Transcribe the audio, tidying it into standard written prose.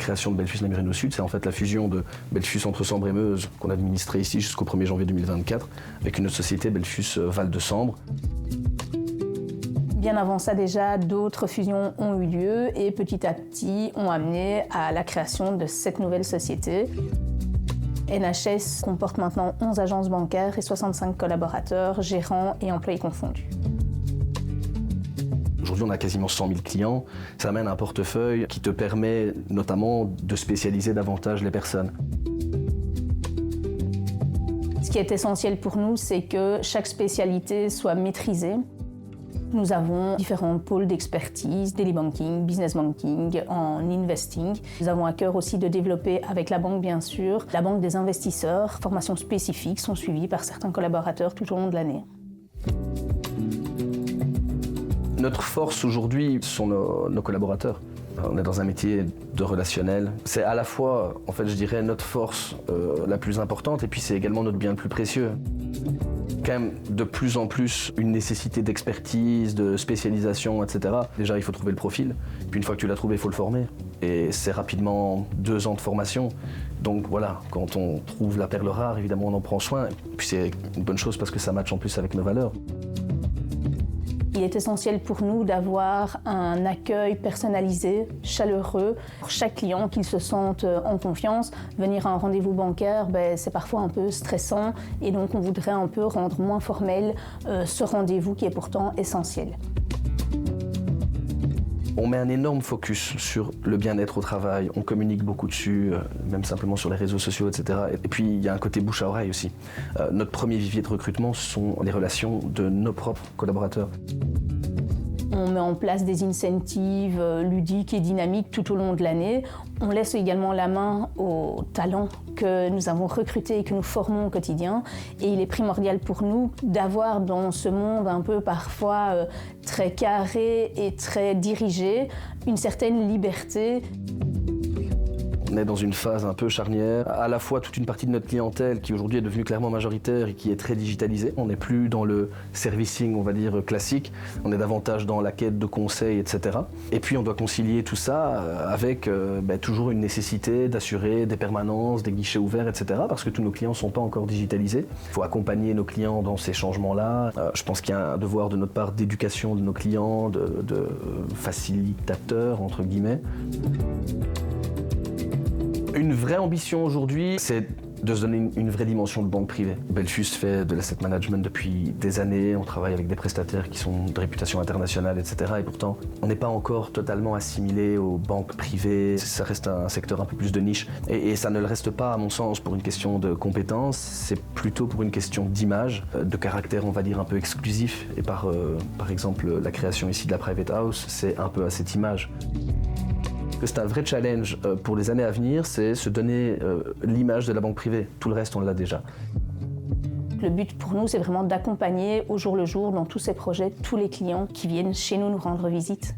création de Belfius-Namur Sud, c'est en fait la fusion de Belfius entre Sambre et Meuse qu'on administrait ici jusqu'au 1er janvier 2024 avec une autre société, Belfius Val de Sambre. Bien avant ça déjà, d'autres fusions ont eu lieu et petit à petit ont amené à la création de cette nouvelle société. NHS comporte maintenant 11 agences bancaires et 65 collaborateurs, gérants et employés confondus. Aujourd'hui, on a quasiment 100 000 clients. Ça amène un portefeuille qui te permet notamment de spécialiser davantage les personnes. Ce qui est essentiel pour nous, c'est que chaque spécialité soit maîtrisée. Nous avons différents pôles d'expertise, daily banking, business banking, en investing. Nous avons à cœur aussi de développer avec la banque, bien sûr, la banque des investisseurs. Formations spécifiques sont suivies par certains collaborateurs tout au long de l'année. Notre force aujourd'hui sont nos collaborateurs. On est dans un métier de relationnel. C'est à la fois, en fait, je dirais, notre force la plus importante et puis c'est également notre bien le plus précieux. Quand même de plus en plus une nécessité d'expertise, de spécialisation, etc. Déjà, il faut trouver le profil. Puis une fois que tu l'as trouvé, il faut le former. Et c'est rapidement 2 ans de formation. Donc voilà, quand on trouve la perle rare, évidemment, on en prend soin. Et puis c'est une bonne chose parce que ça matche en plus avec nos valeurs. Il est essentiel pour nous d'avoir un accueil personnalisé, chaleureux. Pour chaque client, qu'il se sente en confiance, venir à un rendez-vous bancaire, c'est parfois un peu stressant et donc on voudrait un peu rendre moins formel ce rendez-vous qui est pourtant essentiel. On met un énorme focus sur le bien-être au travail, on communique beaucoup dessus, même simplement sur les réseaux sociaux, etc. Et puis il y a un côté bouche à oreille aussi. Notre premier vivier de recrutement, ce sont les relations de nos propres collaborateurs. On met en place des incentives ludiques et dynamiques tout au long de l'année. On laisse également la main aux talents que nous avons recrutés et que nous formons au quotidien. Et il est primordial pour nous d'avoir dans ce monde un peu parfois très carré et très dirigé, une certaine liberté. On est dans une phase un peu charnière, à la fois toute une partie de notre clientèle qui aujourd'hui est devenue clairement majoritaire et qui est très digitalisée. On n'est plus dans le servicing, on va dire, classique, on est davantage dans la quête de conseils, etc. Et puis on doit concilier tout ça avec toujours une nécessité d'assurer des permanences, des guichets ouverts, etc. parce que tous nos clients ne sont pas encore digitalisés. Il faut accompagner nos clients dans ces changements-là. Je pense qu'il y a un devoir de notre part d'éducation de nos clients, de facilitateur, entre guillemets. Une vraie ambition aujourd'hui, c'est de se donner une vraie dimension de banque privée. Belfius fait de l'asset management depuis des années, on travaille avec des prestataires qui sont de réputation internationale, etc. Et pourtant, on n'est pas encore totalement assimilé aux banques privées, ça reste un secteur un peu plus de niche. Et ça ne le reste pas, à mon sens, pour une question de compétence, c'est plutôt pour une question d'image, de caractère, on va dire, un peu exclusif. Et par exemple, la création ici de la Private House, c'est un peu à cette image. C'est un vrai challenge pour les années à venir, c'est se donner l'image de la banque privée. Tout le reste, on l'a déjà. Le but pour nous, c'est vraiment d'accompagner au jour le jour dans tous ces projets tous les clients qui viennent chez nous rendre visite.